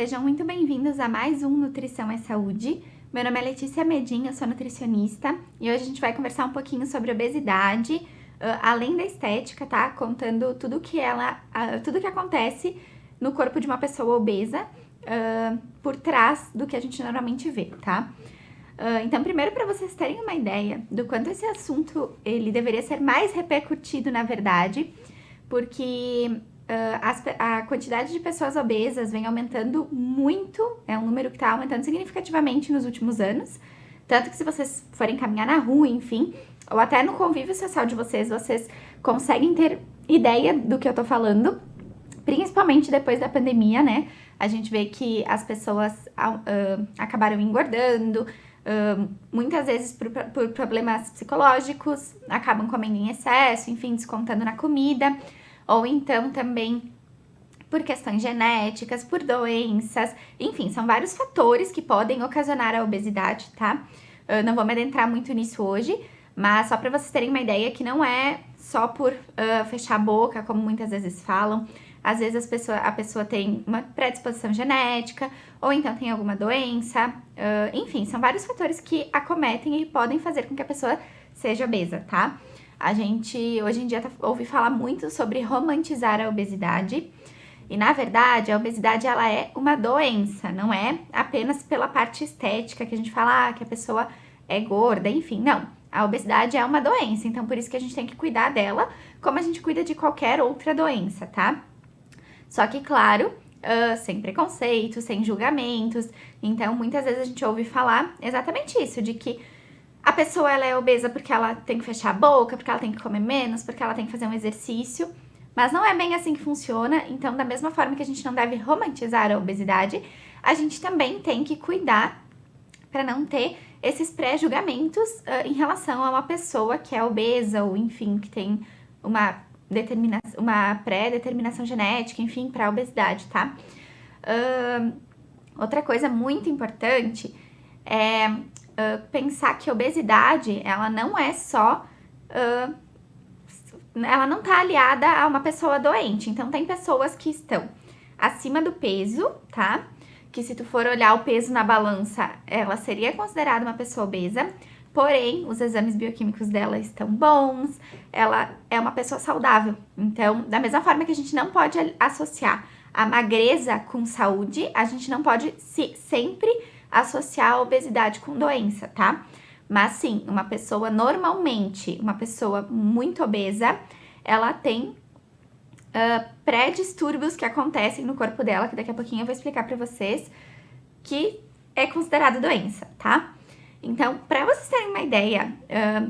sejam muito bem-vindos a mais um Nutrição é Saúde. Meu nome é Letícia Medin, eu sou nutricionista e hoje a gente vai conversar um pouquinho sobre obesidade, além da estética, tá? Contando tudo que acontece no corpo de uma pessoa obesa, por trás do que a gente normalmente vê, tá? Então, primeiro, para vocês terem uma ideia do quanto esse assunto ele deveria ser mais repercutido, na verdade, porque a quantidade de pessoas obesas vem aumentando muito, é um número que está aumentando significativamente nos últimos anos, tanto que se vocês forem caminhar na rua, enfim, ou até no convívio social de vocês conseguem ter ideia do que eu tô falando, principalmente depois da pandemia, né? A gente vê que as pessoas acabaram engordando, muitas vezes por problemas psicológicos, acabam comendo em excesso, enfim, descontando na comida, ou então também por questões genéticas, por doenças, enfim, são vários fatores que podem ocasionar a obesidade, tá? Eu não vou me adentrar muito nisso hoje, mas só para vocês terem uma ideia que não é só por fechar a boca, como muitas vezes falam. Às vezes a pessoa tem uma predisposição genética, ou então tem alguma doença, enfim, são vários fatores que acometem e podem fazer com que a pessoa seja obesa, tá? A gente, hoje em dia, ouve falar muito sobre romantizar a obesidade, e na verdade, a obesidade, ela é uma doença, não é apenas pela parte estética, que a gente fala que a pessoa é gorda, enfim, não. A obesidade é uma doença, então por isso que a gente tem que cuidar dela, como a gente cuida de qualquer outra doença, tá? Só que, claro, sem preconceito, sem julgamentos. Então, muitas vezes a gente ouve falar exatamente isso, de que a pessoa ela é obesa porque ela tem que fechar a boca, porque ela tem que comer menos, porque ela tem que fazer um exercício. Mas não é bem assim que funciona. Então, da mesma forma que a gente não deve romantizar a obesidade, a gente também tem que cuidar para não ter esses pré-julgamentos em relação a uma pessoa que é obesa ou, enfim, que tem uma pré-determinação genética, enfim, para a obesidade, tá? Outra coisa muito importante é pensar que a obesidade, ela não é só... ela não tá aliada a uma pessoa doente. Então, tem pessoas que estão acima do peso, tá? Que se tu for olhar o peso na balança, ela seria considerada uma pessoa obesa. Porém, os exames bioquímicos dela estão bons, ela é uma pessoa saudável. Então, da mesma forma que a gente não pode associar a magreza com saúde, a gente não pode sempre associar a obesidade com doença, tá? Mas sim, uma pessoa normalmente, uma pessoa muito obesa, ela tem pré-distúrbios que acontecem no corpo dela, que daqui a pouquinho eu vou explicar pra vocês, que é considerado doença, tá? Então, para vocês terem uma ideia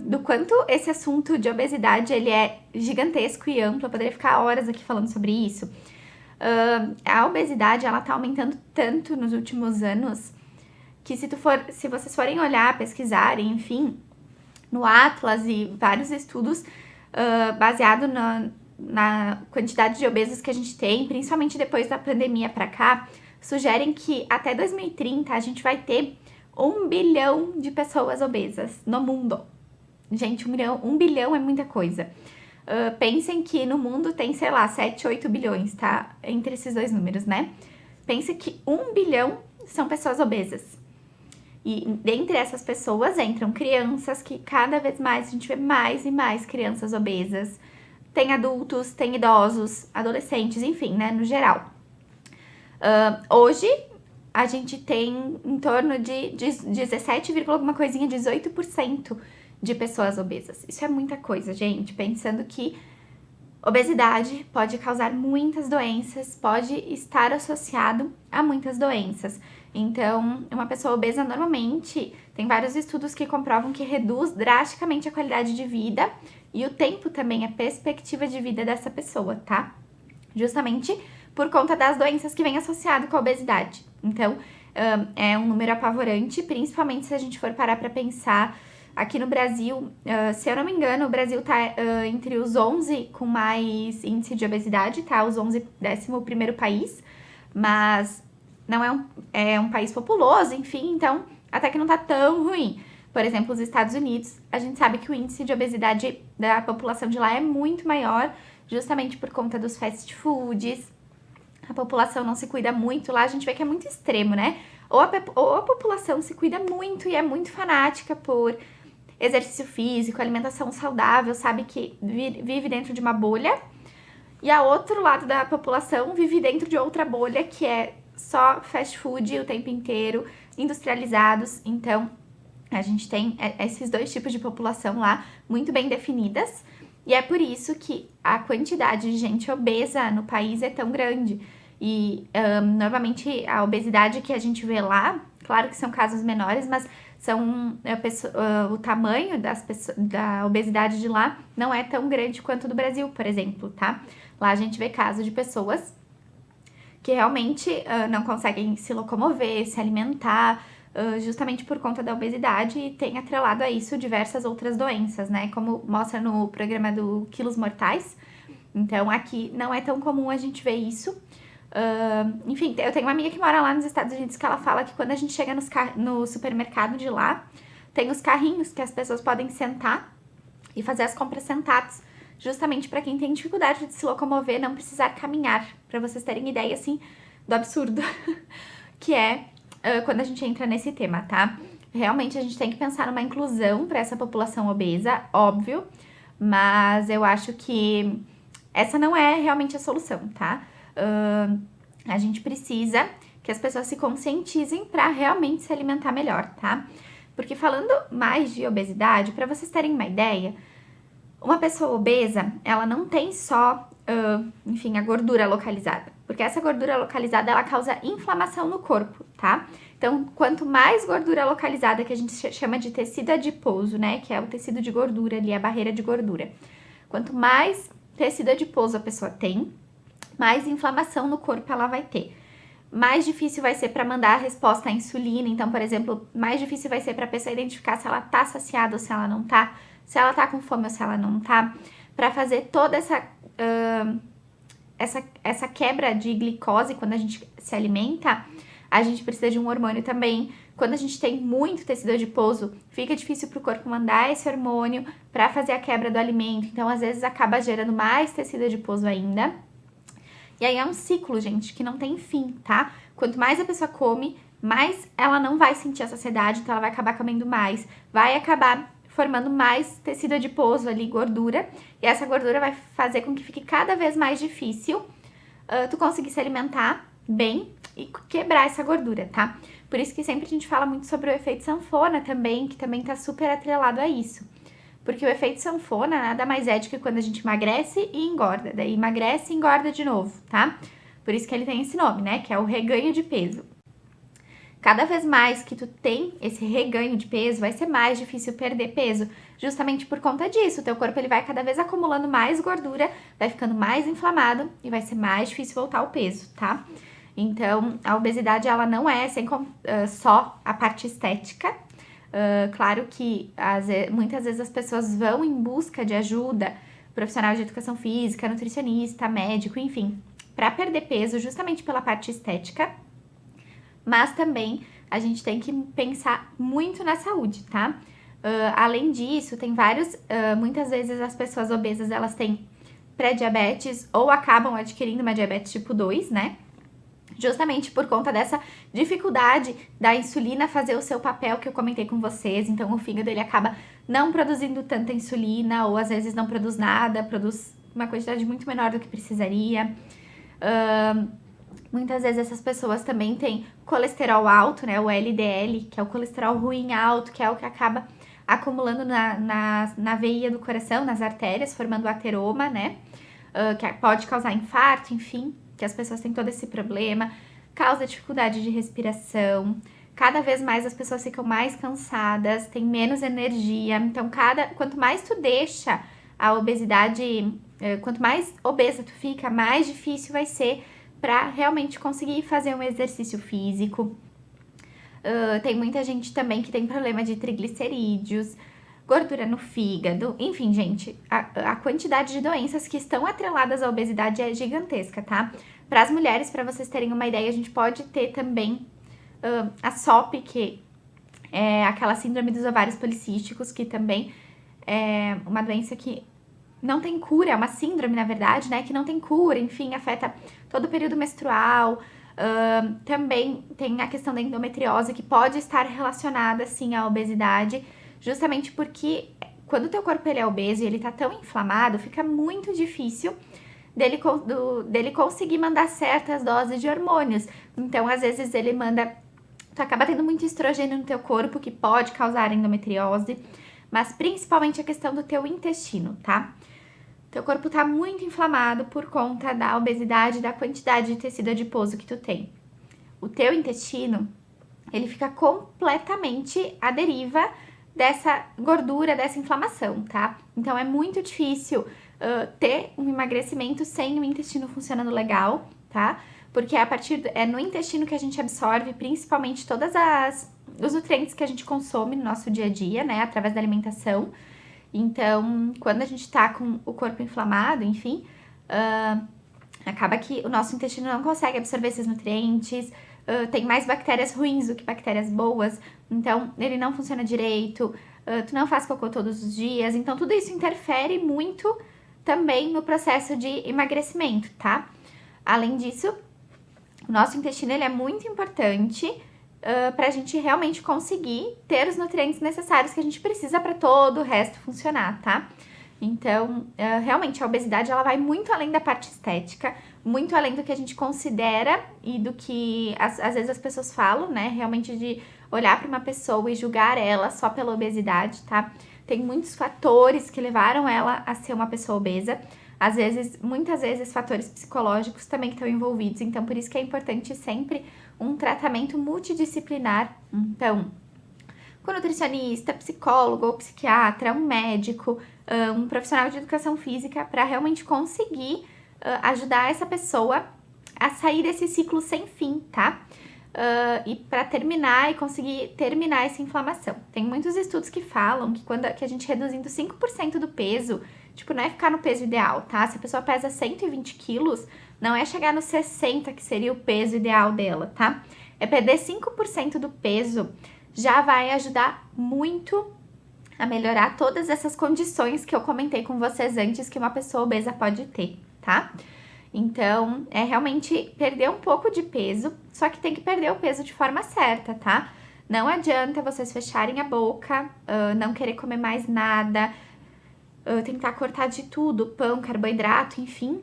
do quanto esse assunto de obesidade ele é gigantesco e amplo, eu poderia ficar horas aqui falando sobre isso. A obesidade, ela tá aumentando tanto nos últimos anos que se vocês forem olhar, pesquisarem, enfim, no Atlas e vários estudos baseado na quantidade de obesos que a gente tem, principalmente depois da pandemia para cá, sugerem que até 2030 a gente vai ter 1 bilhão de pessoas obesas no mundo. Gente, 1 bilhão é muita coisa. Pensem que no mundo tem, sei lá, 7, 8 bilhões, tá? Entre esses dois números, né? Pense que 1 bilhão são pessoas obesas. E dentre essas pessoas entram crianças, que cada vez mais a gente vê mais e mais crianças obesas. Tem adultos, tem idosos, adolescentes, enfim, né, no geral. Hoje, a gente tem em torno de 17, alguma coisinha, 18% de pessoas obesas. Isso é muita coisa, gente, pensando que obesidade pode causar muitas doenças, pode estar associado a muitas doenças. Então, uma pessoa obesa normalmente tem vários estudos que comprovam que reduz drasticamente a qualidade de vida e o tempo também, a perspectiva de vida dessa pessoa, tá? Justamente por conta das doenças que vêm associado com a obesidade. Então, é um número apavorante, principalmente se a gente for parar para pensar aqui no Brasil. Se eu não me engano, o Brasil tá entre os 11 com mais índice de obesidade, tá? Os 11º país, mas não é um país populoso, enfim, então até que não tá tão ruim. Por exemplo, os Estados Unidos, a gente sabe que o índice de obesidade da população de lá é muito maior, justamente por conta dos fast foods, a população não se cuida muito, lá a gente vê que é muito extremo, né? Ou a população se cuida muito e é muito fanática por exercício físico, alimentação saudável, sabe que vive dentro de uma bolha, e a outro lado da população vive dentro de outra bolha que é só fast food o tempo inteiro, industrializados. Então, a gente tem esses dois tipos de população lá muito bem definidas, e é por isso que a quantidade de gente obesa no país é tão grande. E normalmente a obesidade que a gente vê lá, claro que são casos menores, mas são o tamanho da obesidade de lá não é tão grande quanto do Brasil, por exemplo, tá? Lá a gente vê casos de pessoas que realmente não conseguem se locomover, se alimentar, justamente por conta da obesidade, e tem atrelado a isso diversas outras doenças, né? Como mostra no programa do Quilos Mortais. Então, aqui não é tão comum a gente ver isso. Enfim, eu tenho uma amiga que mora lá nos Estados Unidos que ela fala que quando a gente chega no supermercado de lá, tem os carrinhos que as pessoas podem sentar e fazer as compras sentados, justamente para quem tem dificuldade de se locomover, não precisar caminhar, para vocês terem ideia, assim, do absurdo que é quando a gente entra nesse tema, tá? Realmente a gente tem que pensar numa inclusão para essa população obesa, óbvio, mas eu acho que essa não é realmente a solução, tá? A gente precisa que as pessoas se conscientizem para realmente se alimentar melhor, tá? Porque falando mais de obesidade, para vocês terem uma ideia, uma pessoa obesa, ela não tem só, enfim, a gordura localizada. Porque essa gordura localizada, ela causa inflamação no corpo, tá? Então, quanto mais gordura localizada, que a gente chama de tecido adiposo, né? Que é o tecido de gordura ali, a barreira de gordura. Quanto mais tecido adiposo a pessoa tem, mais inflamação no corpo ela vai ter. Mais difícil vai ser para mandar a resposta à insulina. Então, por exemplo, mais difícil vai ser para a pessoa identificar se ela tá saciada ou se ela não tá, se ela tá com fome ou se ela não tá, para fazer toda essa quebra de glicose quando a gente se alimenta. A gente precisa de um hormônio também. Quando a gente tem muito tecido adiposo, fica difícil para o corpo mandar esse hormônio para fazer a quebra do alimento. Então, às vezes, acaba gerando mais tecido adiposo ainda. E aí é um ciclo, gente, que não tem fim, tá? Quanto mais a pessoa come, mais ela não vai sentir a saciedade, então ela vai acabar comendo mais, vai acabar formando mais tecido adiposo ali, gordura, e essa gordura vai fazer com que fique cada vez mais difícil tu conseguir se alimentar bem e quebrar essa gordura, tá? Por isso que sempre a gente fala muito sobre o efeito sanfona também, que também tá super atrelado a isso. Porque o efeito sanfona nada mais é do que quando a gente emagrece e engorda. Daí emagrece e engorda de novo, tá? Por isso que ele tem esse nome, né? Que é o reganho de peso. Cada vez mais que tu tem esse reganho de peso, vai ser mais difícil perder peso. Justamente por conta disso. O teu corpo ele vai cada vez acumulando mais gordura, vai ficando mais inflamado e vai ser mais difícil voltar ao peso, tá? Então, a obesidade, ela não é só a parte estética. Claro que muitas vezes as pessoas vão em busca de ajuda, profissional de educação física, nutricionista, médico, enfim, para perder peso justamente pela parte estética, mas também a gente tem que pensar muito na saúde, tá? Além disso, tem muitas vezes as pessoas obesas, elas têm pré-diabetes ou acabam adquirindo uma diabetes tipo 2, né? Justamente por conta dessa dificuldade da insulina fazer o seu papel que eu comentei com vocês. Então, o fígado ele acaba não produzindo tanta insulina, ou às vezes não produz nada, produz uma quantidade muito menor do que precisaria. Muitas vezes essas pessoas também têm colesterol alto, né? O LDL, que é o colesterol ruim alto, que é o que acaba acumulando na veia do coração, nas artérias, formando ateroma, né? Que pode causar infarto, enfim. Que as pessoas têm todo esse problema, causa dificuldade de respiração, cada vez mais as pessoas ficam mais cansadas, têm menos energia, então quanto mais tu deixa a obesidade, quanto mais obesa tu fica, mais difícil vai ser para realmente conseguir fazer um exercício físico. Tem muita gente também que tem problema de triglicerídeos, gordura no fígado, enfim, gente, a quantidade de doenças que estão atreladas à obesidade é gigantesca, tá? Para as mulheres, para vocês terem uma ideia, a gente pode ter também a SOP, que é aquela síndrome dos ovários policísticos, que também é uma doença que não tem cura, é uma síndrome, na verdade, né, que não tem cura, enfim, afeta todo o período menstrual. Também tem a questão da endometriose, que pode estar relacionada, sim, à obesidade, justamente porque quando o teu corpo ele é obeso e ele tá tão inflamado, fica muito difícil dele conseguir mandar certas doses de hormônios. Então, às vezes, ele manda... Tu acaba tendo muito estrogênio no teu corpo, que pode causar endometriose, mas principalmente a questão do teu intestino, tá? Teu corpo tá muito inflamado por conta da obesidade, da quantidade de tecido adiposo que tu tem. O teu intestino, ele fica completamente à deriva dessa gordura, dessa inflamação, tá? Então é muito difícil ter um emagrecimento sem o intestino funcionando legal, tá? Porque é no intestino que a gente absorve principalmente os nutrientes que a gente consome no nosso dia a dia, né? Através da alimentação. Então, quando a gente tá com o corpo inflamado, enfim, acaba que o nosso intestino não consegue absorver esses nutrientes, tem mais bactérias ruins do que bactérias boas, então ele não funciona direito, tu não faz cocô todos os dias, então tudo isso interfere muito também no processo de emagrecimento, tá? Além disso, o nosso intestino ele é muito importante pra gente realmente conseguir ter os nutrientes necessários que a gente precisa para todo o resto funcionar, tá? Então, realmente, a obesidade, ela vai muito além da parte estética, muito além do que a gente considera e do que, às vezes, as pessoas falam, né? Realmente de olhar para uma pessoa e julgar ela só pela obesidade, tá? Tem muitos fatores que levaram ela a ser uma pessoa obesa. Às vezes, muitas vezes, fatores psicológicos também que estão envolvidos. Então, por isso que é importante sempre um tratamento multidisciplinar. Então, com nutricionista, psicólogo ou psiquiatra, um médico, um profissional de educação física, para realmente conseguir ajudar essa pessoa a sair desse ciclo sem fim, tá? E para terminar e conseguir terminar essa inflamação. Tem muitos estudos que falam que a gente reduzindo 5% do peso, tipo, não é ficar no peso ideal, tá? Se a pessoa pesa 120 quilos, não é chegar nos 60, que seria o peso ideal dela, tá? É perder 5% do peso, já vai ajudar muito a melhorar todas essas condições que eu comentei com vocês antes que uma pessoa obesa pode ter, tá? Então, é realmente perder um pouco de peso, só que tem que perder o peso de forma certa, tá? Não adianta vocês fecharem a boca, não querer comer mais nada, tentar cortar de tudo, pão, carboidrato, enfim,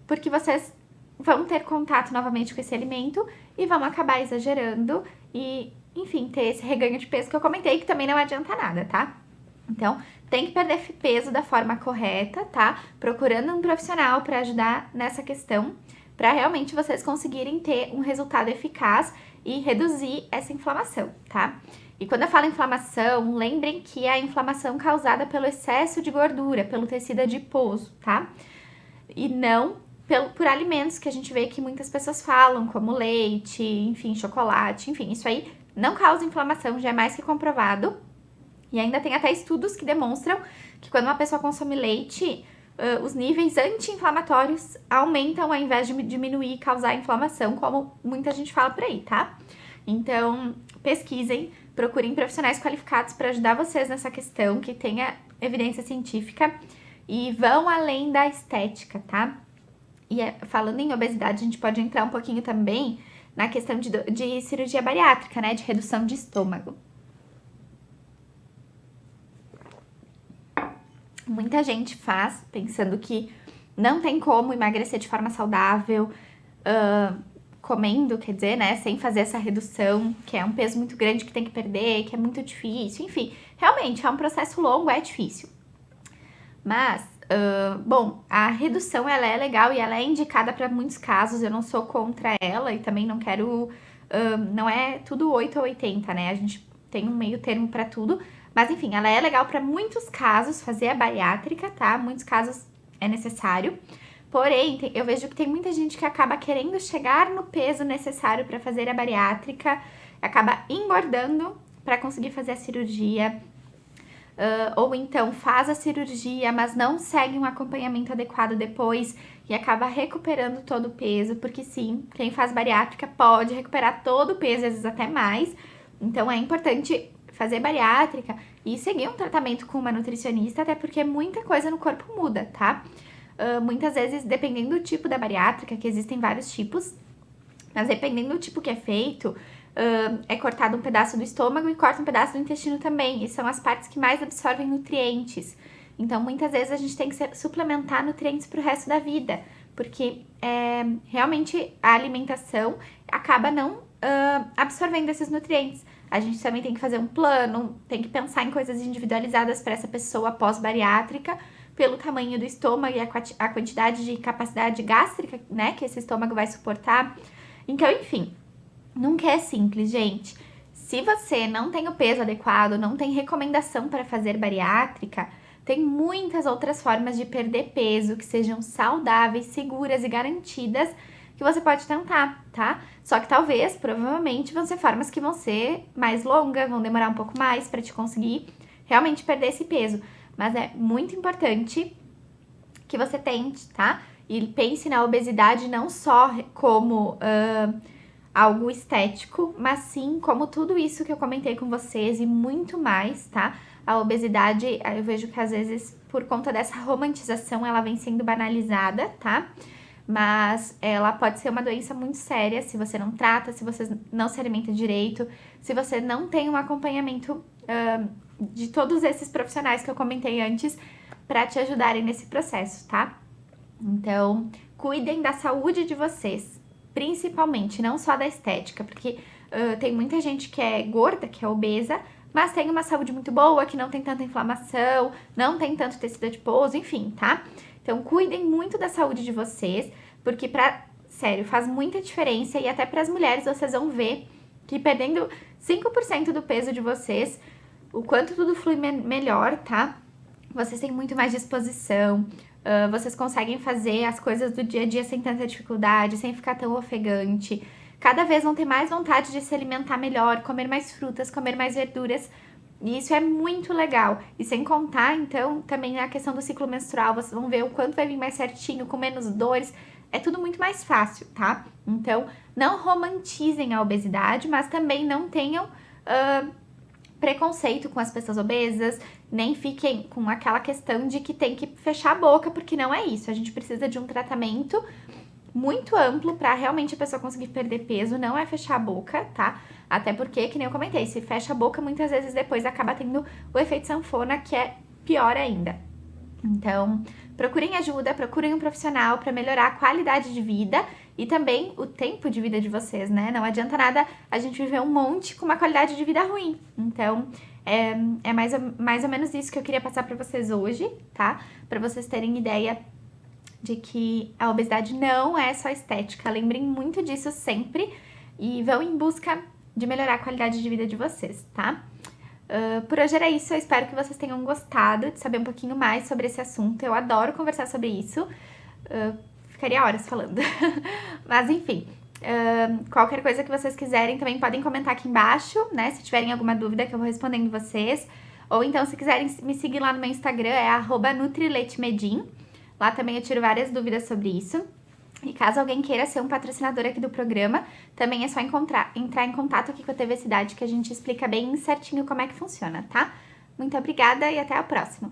porque vocês vão ter contato novamente com esse alimento e vão acabar exagerando e, enfim, ter esse reganho de peso que eu comentei, que também não adianta nada, tá? Então, tem que perder peso da forma correta, tá? Procurando um profissional para ajudar nessa questão, para realmente vocês conseguirem ter um resultado eficaz e reduzir essa inflamação, tá? E quando eu falo inflamação, lembrem que é a inflamação causada pelo excesso de gordura, pelo tecido adiposo, tá? E não por alimentos que a gente vê que muitas pessoas falam, como leite, enfim, chocolate, enfim, isso aí não causa inflamação, já é mais que comprovado. E ainda tem até estudos que demonstram que quando uma pessoa consome leite, os níveis anti-inflamatórios aumentam ao invés de diminuir e causar inflamação, como muita gente fala por aí, tá? Então, pesquisem, procurem profissionais qualificados para ajudar vocês nessa questão, que tenha evidência científica e vão além da estética, tá? E falando em obesidade, a gente pode entrar um pouquinho também na questão de cirurgia bariátrica, né? De redução de estômago. Muita gente faz pensando que não tem como emagrecer de forma saudável, comendo, quer dizer, né, sem fazer essa redução, que é um peso muito grande que tem que perder, que é muito difícil, enfim, realmente é um processo longo, é difícil. Mas, bom, a redução ela é legal e ela é indicada para muitos casos, eu não sou contra ela e também não quero, não é tudo 8 ou 80, né, a gente tem um meio termo para tudo, mas enfim, ela é legal para muitos casos fazer a bariátrica, tá? Muitos casos é necessário. Porém, eu vejo que tem muita gente que acaba querendo chegar no peso necessário para fazer a bariátrica, acaba engordando para conseguir fazer a cirurgia, ou então faz a cirurgia, mas não segue um acompanhamento adequado depois e acaba recuperando todo o peso, porque sim, quem faz bariátrica pode recuperar todo o peso, às vezes até mais. Então é importante fazer bariátrica e seguir um tratamento com uma nutricionista, até porque muita coisa no corpo muda, tá? Muitas vezes, dependendo do tipo da bariátrica, que existem vários tipos, mas dependendo do tipo que é feito, é cortado um pedaço do estômago e corta um pedaço do intestino também, e são as partes que mais absorvem nutrientes. Então, muitas vezes a gente tem que suplementar nutrientes para o resto da vida, porque realmente a alimentação acaba não absorvendo esses nutrientes. A gente também tem que fazer um plano, tem que pensar em coisas individualizadas para essa pessoa pós-bariátrica, pelo tamanho do estômago e a quantidade de capacidade gástrica, né, que esse estômago vai suportar. Então, enfim, nunca é simples, gente. Se você não tem o peso adequado, não tem recomendação para fazer bariátrica, tem muitas outras formas de perder peso que sejam saudáveis, seguras e garantidas que você pode tentar, tá? Só que talvez, provavelmente, vão ser formas que vão ser mais longas, vão demorar um pouco mais para te conseguir realmente perder esse peso. Mas é muito importante que você tente, tá? E pense na obesidade não só como algo estético, mas sim como tudo isso que eu comentei com vocês e muito mais, tá? A obesidade, eu vejo que às vezes, por conta dessa romantização, ela vem sendo banalizada, tá? Mas ela pode ser uma doença muito séria se você não trata, se você não se alimenta direito, se você não tem um acompanhamento de todos esses profissionais que eu comentei antes para te ajudarem nesse processo, tá? Então, cuidem da saúde de vocês, principalmente, não só da estética, porque tem muita gente que é gorda, que é obesa, mas tem uma saúde muito boa, que não tem tanta inflamação, não tem tanto tecido adiposo, enfim, tá? Então, cuidem muito da saúde de vocês, porque, sério, faz muita diferença e até para as mulheres vocês vão ver que perdendo 5% do peso de vocês, o quanto tudo flui melhor, tá? Vocês têm muito mais disposição, vocês conseguem fazer as coisas do dia a dia sem tanta dificuldade, sem ficar tão ofegante. Cada vez vão ter mais vontade de se alimentar melhor, comer mais frutas, comer mais verduras. E isso é muito legal. E sem contar, então, também a questão do ciclo menstrual, vocês vão ver o quanto vai vir mais certinho, com menos dores. É tudo muito mais fácil, tá? Então, não romantizem a obesidade, mas também não tenham preconceito com as pessoas obesas, nem fiquem com aquela questão de que tem que fechar a boca, porque não é isso. A gente precisa de um tratamento muito amplo para realmente a pessoa conseguir perder peso, não é fechar a boca, tá? Até porque, que nem eu comentei, se fecha a boca, muitas vezes depois acaba tendo o efeito sanfona, que é pior ainda. Então, procurem ajuda, procurem um profissional para melhorar a qualidade de vida e também o tempo de vida de vocês, né? Não adianta nada a gente viver um monte com uma qualidade de vida ruim. Então, é mais ou menos isso que eu queria passar para vocês hoje, tá? Para vocês terem ideia de que a obesidade não é só estética. Lembrem muito disso sempre e vão em busca de melhorar a qualidade de vida de vocês, tá? Por hoje era isso, eu espero que vocês tenham gostado de saber um pouquinho mais sobre esse assunto. Eu adoro conversar sobre isso, ficaria horas falando. Mas enfim, qualquer coisa que vocês quiserem também podem comentar aqui embaixo, né? Se tiverem alguma dúvida que eu vou respondendo vocês. Ou então, se quiserem me seguir lá no meu Instagram, é @nutrileitemedim. Lá também eu tiro várias dúvidas sobre isso. E caso alguém queira ser um patrocinador aqui do programa, também é só entrar em contato aqui com a TV Cidade, que a gente explica bem certinho como é que funciona, tá? Muito obrigada e até a próxima!